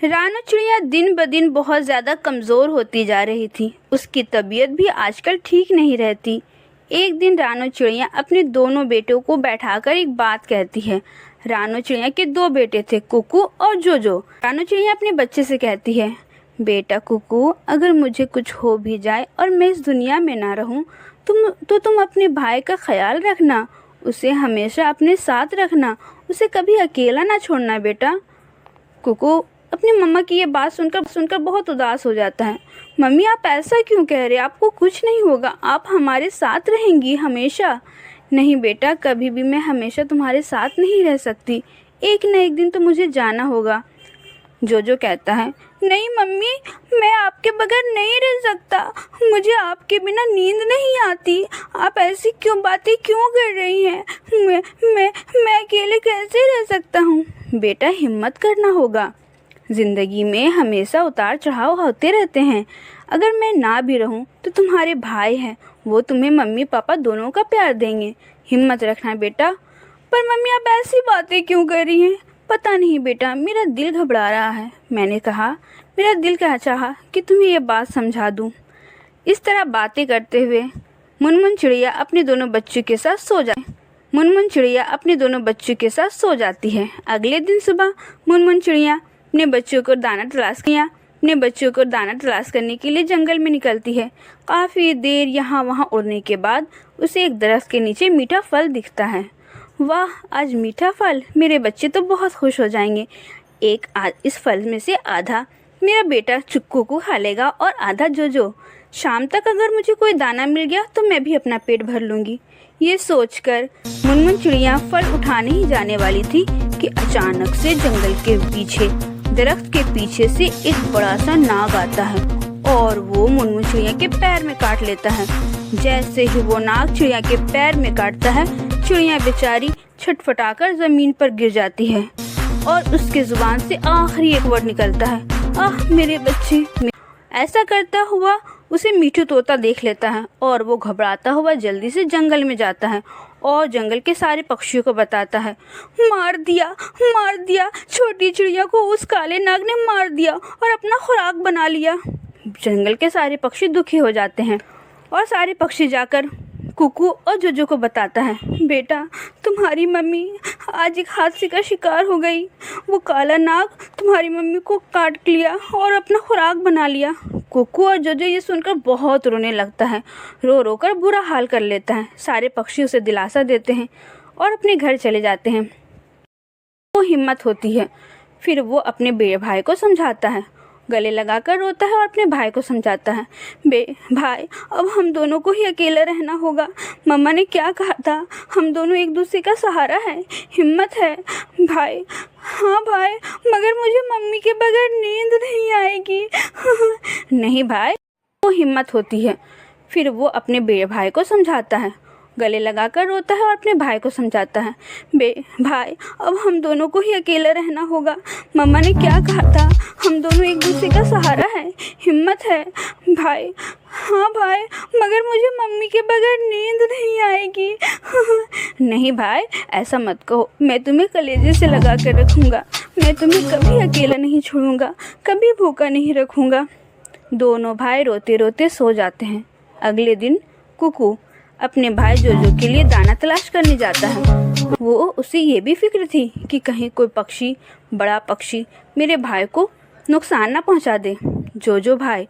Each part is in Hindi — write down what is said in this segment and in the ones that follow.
रानू चिड़िया दिन ब दिन बहुत ज़्यादा कमज़ोर होती जा रही थी। उसकी तबीयत भी आजकल ठीक नहीं रहती। एक दिन रानू चिड़िया अपने दोनों बेटों को बैठाकर एक बात कहती है। रानू चिड़िया के दो बेटे थे, कुकू और जोजो। रानू चिड़िया अपने बच्चे से कहती है, बेटा कुकू, अगर मुझे कुछ हो भी जाए और मैं इस दुनिया में ना रहूं, तुम अपने भाई का ख्याल रखना, उसे हमेशा अपने साथ रखना, उसे कभी अकेला ना छोड़ना बेटा। कुकू अपनी मम्मा की ये बात सुनकर बहुत उदास हो जाता है। मम्मी, आप ऐसा क्यों कह रहे हैं? आपको कुछ नहीं होगा, आप हमारे साथ रहेंगी हमेशा। नहीं बेटा, कभी भी मैं हमेशा तुम्हारे साथ नहीं रह सकती, एक न एक दिन तो मुझे जाना होगा। जोजो कहता है, नहीं मम्मी, मैं आपके बगैर नहीं रह सकता, मुझे आपके बिना नींद नहीं आती। आप ऐसी बातें क्यों कर रही हैं? मैं अकेले कैसे रह सकता हूँ? बेटा, हिम्मत करना होगा। ज़िंदगी में हमेशा उतार चढ़ाव होते रहते हैं। अगर मैं ना भी रहूं तो तुम्हारे भाई हैं, वो तुम्हें मम्मी पापा दोनों का प्यार देंगे। हिम्मत रखना बेटा। पर मम्मी, आप ऐसी बातें क्यों कर रही हैं? पता नहीं बेटा, मेरा दिल घबरा रहा है। मैंने कहा, मेरा दिल क्या चाहा कि तुम्हें ये बात समझा दूँ। इस तरह बातें करते हुए मुनमुन चिड़िया अपने दोनों बच्चों के साथ सो जाती है। अगले दिन सुबह मुनमुन चिड़िया अपने बच्चों को दाना तलाश करने के लिए जंगल में निकलती है। काफ़ी देर यहाँ वहाँ उड़ने के बाद उसे एक दरख्त के नीचे मीठा फल दिखता है। वाह, आज मीठा फल, मेरे बच्चे तो बहुत खुश हो जाएंगे। इस फल में से आधा मेरा बेटा चुक्कू को खा लेगा और आधा जोजो। शाम तक अगर मुझे कोई दाना मिल गया तो मैं भी अपना पेट भर लूँगी। ये सोचकर मुनमुन चिड़िया फल उठाने ही जाने वाली थी कि अचानक से जंगल के पीछे, दरख्त के पीछे से एक बड़ा सा नाग आता है और वो मुनमुन चिड़िया के पैर में काट लेता है। जैसे ही वो नाग चिड़िया के पैर में काटता है, चिड़िया बेचारी छटपटाकर जमीन पर गिर जाती है और उसके जुबान से आखिरी एक वर्ड निकलता है, आह मेरे बच्चे। ऐसा करता हुआ उसे मीठू तोता देख लेता है और वो घबराता हुआ जल्दी से जंगल में जाता है और जंगल के सारे पक्षियों को बताता है, मार दिया, छोटी चिड़िया को उस काले नाग ने मार दिया और अपना खुराक बना लिया। जंगल के सारे पक्षी दुखी हो जाते हैं और सारे पक्षी जाकर कुकू और जोजो को बताता है, बेटा, तुम्हारी मम्मी आज एक हादसे का शिकार हो गई। वो काला नाग तुम्हारी मम्मी को काट लिया और अपना खुराक बना लिया। कुकू और जोजो ये सुनकर बहुत रोने लगता है, रो रो कर बुरा हाल कर लेता है। सारे पक्षी उसे दिलासा देते हैं और अपने घर चले जाते हैं। वो हिम्मत होती है, फिर वो अपने बड़े भाई को समझाता है, गले लगाकर रोता है और अपने भाई को समझाता है, भाई, अब हम दोनों को ही अकेला रहना होगा। मम्मा ने क्या कहा था, हम दोनों एक दूसरे का सहारा है, हिम्मत है भाई। हाँ भाई, मगर मुझे मम्मी के बगैर नींद नहीं आएगी। नहीं भाई। वो हिम्मत होती है, फिर वो अपने बड़े भाई को समझाता है, गले लगाकर रोता है और अपने भाई को समझाता है, भाई, अब हम दोनों को ही अकेला रहना होगा। मम्मा ने क्या कहा था, हम दोनों एक दूसरे का सहारा है, हिम्मत है भाई। हाँ भाई, मगर मुझे मम्मी के बगैर नींद नहीं आएगी। नहीं भाई, ऐसा मत कहो, मैं तुम्हें कलेजे से लगा कर रखूँगा, मैं तुम्हें कभी अकेला नहीं छोड़ूंगा, कभी भूखा नहीं रखूँगा। दोनों भाई रोते रोते सो जाते हैं। अगले दिन कुकू अपने भाई जोजो के लिए दाना तलाश करने जाता है। उसे ये भी फिक्र थी कि कहीं कोई बड़ा पक्षी मेरे भाई को नुकसान ना पहुंचा दे। जोजो भाई,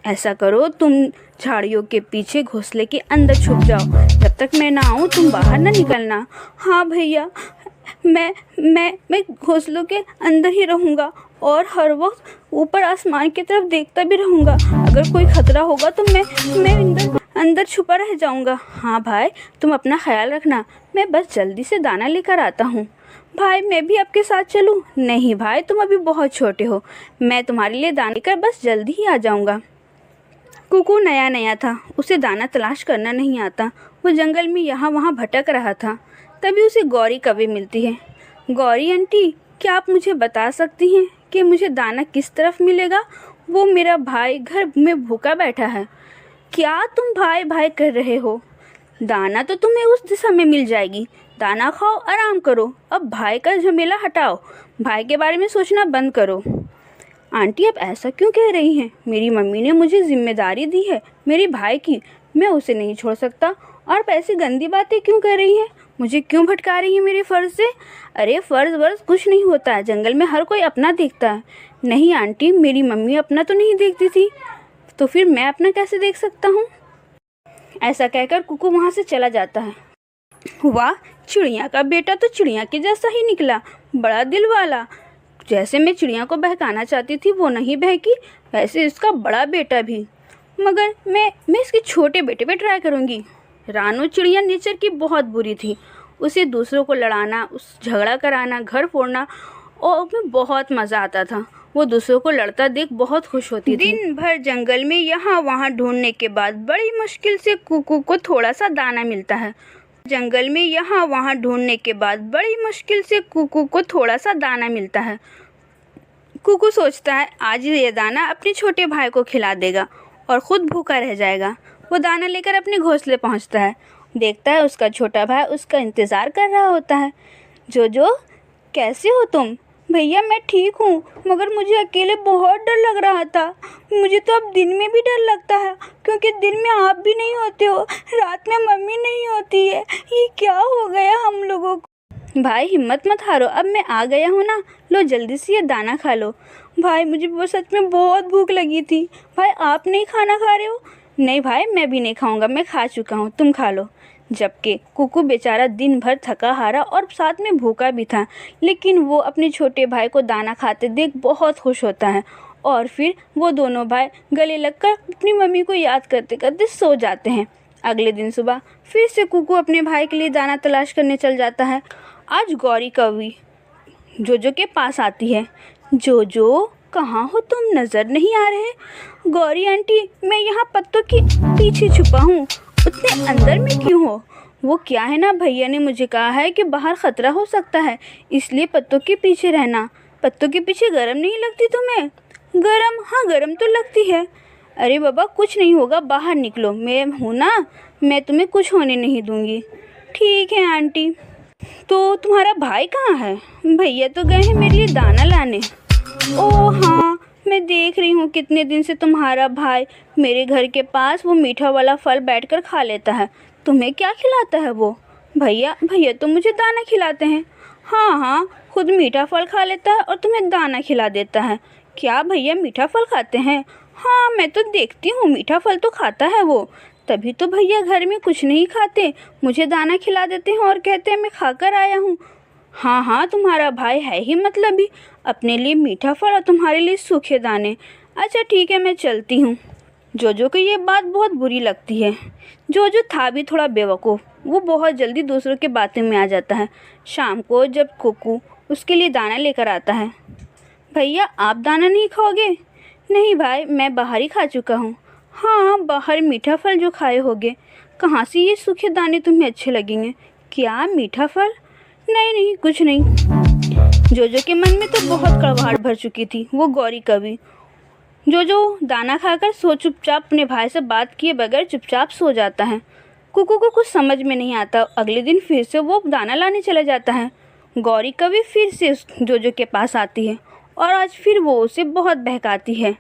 ऐसा करो, तुम झाड़ियों के पीछे घोंसले के अंदर छुप जाओ, जब तक मैं ना आऊँ तुम बाहर ना निकलना। हाँ भैया, मैं घोंसलों के अंदर ही रहूँगा और हर वक्त ऊपर आसमान की तरफ देखता भी रहूँगा। अगर कोई खतरा होगा तो मैं अंदर छुपा रह जाऊँगा। हाँ भाई, तुम अपना ख्याल रखना, मैं बस जल्दी से दाना लेकर आता हूँ। भाई, मैं भी आपके साथ चलूँ? नहीं भाई, तुम अभी बहुत छोटे हो, मैं तुम्हारे लिए दाना लेकर बस जल्दी ही आ जाऊँगा। कुकू नया था, उसे दाना तलाश करना नहीं आता। वो जंगल में यहाँ वहाँ भटक रहा था। तभी उसे गौरी कौवे मिलती है। गौरी आंटी, क्या आप मुझे बता सकती हैं कि मुझे दाना किस तरफ मिलेगा? वो मेरा भाई घर में भूखा बैठा है। क्या तुम भाई भाई कर रहे हो? दाना तो तुम्हें उस दिशा में मिल जाएगी, दाना खाओ, आराम करो। अब भाई का झमेला हटाओ, भाई के बारे में सोचना बंद करो। आंटी आप ऐसा क्यों कह रही हैं? मेरी मम्मी ने मुझे जिम्मेदारी दी है मेरे भाई की, मैं उसे नहीं छोड़ सकता। और आप ऐसी गंदी बातें क्यों कर रही हैं? मुझे क्यों भटका रही हैं मेरे फ़र्ज़ से? अरे फ़र्ज़ वर्ज़ कुछ नहीं होता है, जंगल में हर कोई अपना देखता है। नहीं आंटी, मेरी मम्मी अपना तो नहीं देखती थी, तो फिर मैं अपना कैसे देख सकता हूँ? ऐसा कहकर कुकू वहाँ से चला जाता है। वाह, चिड़िया का बेटा तो चिड़िया के जैसा ही निकला, बड़ा दिल वाला। जैसे मैं चिड़िया को बहकाना चाहती थी वो नहीं बहकी, वैसे इसका बड़ा बेटा भी। मगर मैं इसके छोटे बेटे पे ट्राई करूँगी। रानू चिड़िया नेचर की बहुत बुरी थी। उसे दूसरों को लड़ाना, झगड़ा कराना, घर फोड़ना और में बहुत मज़ा आता था। वो दूसरों को लड़ता देख बहुत खुश होती थी। दिन भर जंगल में यहाँ वहाँ ढूंढने के बाद बड़ी मुश्किल से कुकू को थोड़ा सा दाना मिलता है। जंगल में यहाँ वहाँ ढूंढने के बाद बड़ी मुश्किल से कुकू को थोड़ा सा दाना मिलता है। कुकू सोचता है आज ये दाना अपने छोटे भाई को खिला देगा और ख़ुद भूखा रह जाएगा। वो दाना लेकर अपने घोंसले पहुँचता है। देखता है उसका छोटा भाई उसका इंतज़ार कर रहा होता है। जोजो, कैसे हो तुम? भैया मैं ठीक हूँ, मगर मुझे अकेले बहुत डर लग रहा था। मुझे तो अब दिन में भी डर लगता है, क्योंकि दिन में आप भी नहीं होते हो, रात में मम्मी नहीं होती है। ये क्या हो गया हम लोगों को? भाई हिम्मत मत हारो, अब मैं आ गया हूँ ना, लो जल्दी से ये दाना खा लो। भाई मुझे वो सच में बहुत भूख लगी थी। भाई आप नहीं खाना खा रहे हो? नहीं भाई मैं भी नहीं खाऊंगा, मैं खा चुका हूँ, तुम खा लो। जबकि कुकू बेचारा दिन भर थका हारा और साथ में भूखा भी था, लेकिन वो अपने छोटे भाई को दाना खाते देख बहुत खुश होता है। और फिर वो दोनों भाई गले लगकर अपनी मम्मी को याद करते करते सो जाते हैं। अगले दिन सुबह फिर से कुकू अपने भाई के लिए दाना तलाश करने चल जाता है। आज गौरी कौवी जोजो के पास आती है। जोजो, कहाँ हो तुम? नज़र नहीं आ रहे। गौरी आंटी, मैं यहाँ पत्तों के पीछे छुपा हूँ, उतने अंदर में क्यों हो? वो क्या है ना, भैया ने मुझे कहा है कि बाहर ख़तरा हो सकता है, इसलिए पत्तों के पीछे रहना। पत्तों के पीछे गरम नहीं लगती तुम्हें? गरम? हाँ गरम तो लगती है। अरे बाबा कुछ नहीं होगा, बाहर निकलो, मैं हूँ ना, मैं तुम्हें कुछ होने नहीं दूँगी। ठीक है आंटी। तो तुम्हारा भाई कहाँ है? भैया तो गए हैं मेरे लिए दाना लाने। ओह हाँ, मैं देख रही हूँ कितने दिन से तुम्हारा भाई मेरे घर के पास वो मीठा वाला फल बैठकर खा लेता है। तुम्हें क्या खिलाता है वो? भैया तो मुझे दाना खिलाते हैं। हाँ, खुद मीठा फल खा लेता है और तुम्हें दाना खिला देता है। क्या भैया मीठा फल खाते हैं? हाँ मैं तो देखती हूँ, मीठा फल तो खाता है वो, तभी तो भैया घर में कुछ नहीं खाते, मुझे दाना खिला देते हैं और कहते हैं मैं खाकर आया हूँ। हाँ, तुम्हारा भाई है ही मतलबी, अपने लिए मीठा फल और तुम्हारे लिए सूखे दाने। अच्छा ठीक है, मैं चलती हूँ। जोजो को ये बात बहुत बुरी लगती है। जोजो था भी थोड़ा बेवकूफ़, वो बहुत जल्दी दूसरों के बातों में आ जाता है। शाम को जब कुकू उसके लिए दाना लेकर आता है। भैया आप दाना नहीं खाओगे? नहीं भाई, मैं बाहर ही खा चुका हूँ। हाँ, बाहर मीठा फल जो खाए होगे। कहाँ से ये सूखे दाने तुम्हें अच्छे लगेंगे? क्या मीठा फल? नहीं कुछ नहीं। जोजो के मन में तो बहुत कड़वाहट भर चुकी थी। वो गौरी कवि जोजो दाना खाकर चुपचाप अपने भाई से बात किए बगैर चुपचाप सो जाता है। कुकू को कुछ समझ में नहीं आता। अगले दिन फिर से वो दाना लाने चला जाता है। गौरी कवि फिर से जोजो के पास आती है और आज फिर वो उसे बहुत बहकाती है।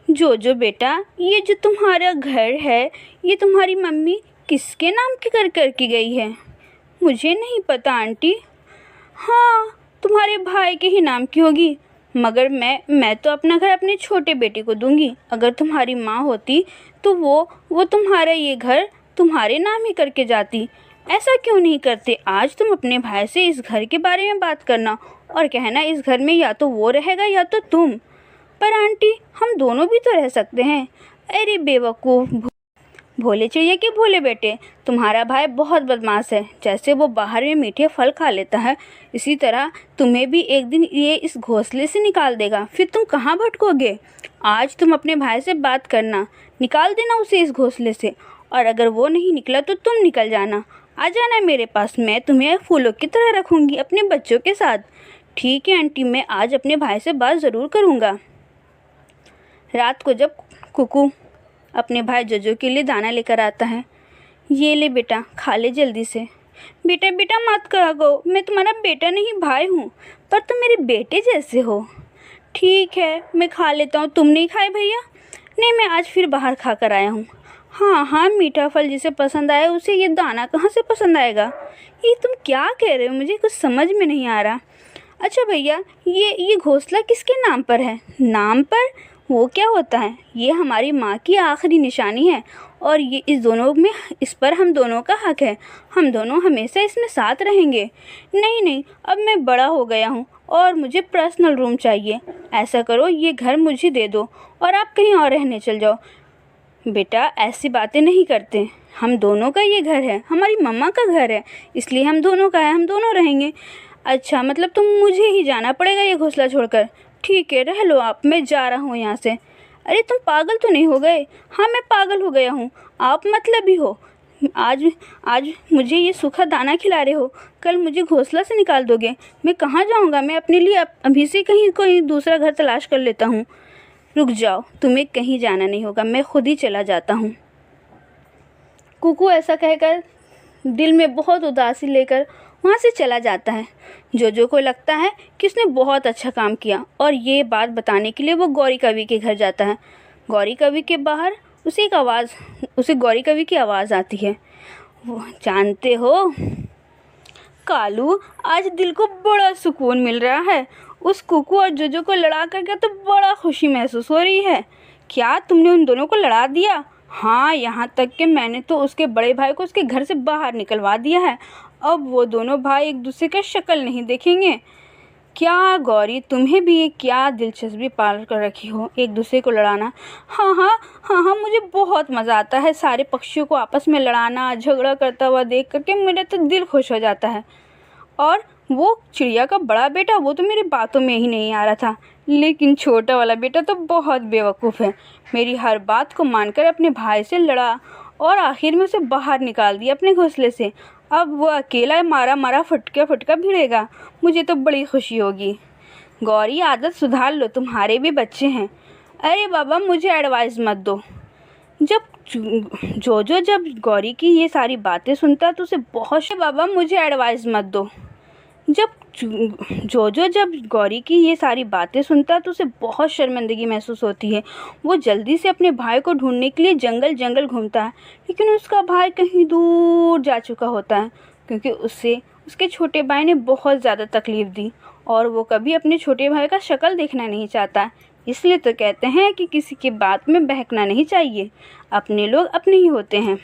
जोजो बेटा, ये जो तुम्हारा घर है, ये तुम्हारी मम्मी किसके नाम की कर की गई है? मुझे नहीं पता आंटी। हाँ, तुम्हारे भाई के ही नाम की होगी, मगर मैं तो अपना घर अपने छोटे बेटे को दूंगी। अगर तुम्हारी माँ होती तो वो तुम्हारा ये घर तुम्हारे नाम ही करके जाती। ऐसा क्यों नहीं करते? आज तुम अपने भाई से इस घर के बारे में बात करना और कहना इस घर में या तो वो रहेगा या तो तुम। पर आंटी, हम दोनों भी तो रह सकते हैं। अरे बेवकूफ़, भोले चिड़िया के भोले बेटे, तुम्हारा भाई बहुत बदमाश है। जैसे वो बाहर में मीठे फल खा लेता है, इसी तरह तुम्हें भी एक दिन ये इस घोंसले से निकाल देगा। फिर तुम कहाँ भटकोगे? आज तुम अपने भाई से बात करना, निकाल देना उसे इस घोंसले से, और अगर वो नहीं निकला तो तुम निकल जाना। आ जाना मेरे पास, मैं तुम्हें फूलों की तरह रखूँगी अपने बच्चों के साथ। ठीक है आंटी, मैं आज अपने भाई से बात ज़रूर करूँगा। रात को जब कुकू अपने भाई जोजो के लिए दाना लेकर आता है, ये ले बेटा, खा ले जल्दी से। बेटा मत कहो, मैं तुम्हारा बेटा नहीं भाई हूँ, पर तुम मेरे बेटे जैसे हो। ठीक है, मैं खा लेता हूँ। तुम नहीं खाए भैया? नहीं, मैं आज फिर बाहर खा कर आया हूँ। हाँ हाँ, मीठा फल जिसे पसंद आए उसे ये दाना कहाँ से पसंद आएगा? ये तुम क्या कह रहे हो? मुझे कुछ समझ में नहीं आ रहा। अच्छा भैया, ये घोंसला किसके नाम पर है? नाम पर? वो क्या होता है? ये हमारी माँ की आखिरी निशानी है और ये इस पर हम दोनों का हक है। हम दोनों हमेशा इसमें साथ रहेंगे। नहीं नहीं, अब मैं बड़ा हो गया हूँ और मुझे पर्सनल रूम चाहिए। ऐसा करो, ये घर मुझे दे दो और आप कहीं और रहने चल जाओ। बेटा, ऐसी बातें नहीं करते। हम दोनों का ये घर है, हमारी मम्मा का घर है, इसलिए हम दोनों का है, हम दोनों रहेंगे। अच्छा, मतलब तुम मुझे ही जाना पड़ेगा ये घोंसला छोड़कर? ठीक है, रह लो आप, मैं जा रहा हूँ यहाँ से। अरे तुम पागल तो नहीं हो गए? हाँ, मैं पागल हो गया हूँ। आप मतलबी हो। आज आज मुझे ये सूखा दाना खिला रहे हो, कल मुझे घोंसला से निकाल दोगे। मैं कहाँ जाऊँगा? मैं अपने लिए अभी से कहीं कोई दूसरा घर तलाश कर लेता हूँ। रुक जाओ, तुम्हें कहीं जाना नहीं होगा, मैं खुद ही चला जाता हूँ। कुकू ऐसा कहकर दिल में बहुत उदासी लेकर वहाँ से चला जाता है। जोजो को लगता है कि उसने बहुत अच्छा काम किया और ये बात बताने के लिए वो गौरी कवि के घर जाता है। गौरी कवि के बाहर उसे गौरी कवि की आवाज़ आती है। वो, जानते हो कालू, आज दिल को बड़ा सुकून मिल रहा है। उस कुकू और जोजो को लड़ा करके तो बड़ा खुशी महसूस हो रही है। क्या तुमने उन दोनों को लड़ा दिया? हाँ, यहाँ तक कि मैंने तो उसके बड़े भाई को उसके घर से बाहर निकलवा दिया है। अब वो दोनों भाई एक दूसरे का शक्ल नहीं देखेंगे। क्या गौरी, तुम्हें भी ये क्या दिलचस्पी पाल कर रखी हो, एक दूसरे को लड़ाना? हाँ हाँ हाँ हाँ, मुझे बहुत मज़ा आता है सारे पक्षियों को आपस में लड़ाना, झगड़ा करता हुआ देख करके मेरा तो दिल खुश हो जाता है। और वो चिड़िया का बड़ा बेटा, वो तो मेरी बातों में ही नहीं आ रहा था, लेकिन छोटा वाला बेटा तो बहुत बेवकूफ़ है। मेरी हर बात को मानकर अपने भाई से लड़ा और आखिर में उसे बाहर निकाल दिया अपने घोंसले से। अब वो अकेला मारा फटका भिड़ेगा। मुझे तो बड़ी खुशी होगी। गौरी, आदत सुधार लो, तुम्हारे भी बच्चे हैं। अरे बाबा, मुझे एडवाइस मत दो। जब गौरी की ये सारी बातें सुनता तो उसे बाबा, मुझे एडवाइस मत दो। जब गौरी की ये सारी बातें सुनता तो उसे बहुत शर्मिंदगी महसूस होती है। वो जल्दी से अपने भाई को ढूंढने के लिए जंगल घूमता है, लेकिन उसका भाई कहीं दूर जा चुका होता है, क्योंकि उसके छोटे भाई ने बहुत ज़्यादा तकलीफ़ दी और वो कभी अपने छोटे भाई का शक्ल देखना नहीं चाहता। इसलिए तो कहते हैं कि किसी की बात में बहकना नहीं चाहिए, अपने लोग अपने ही होते हैं।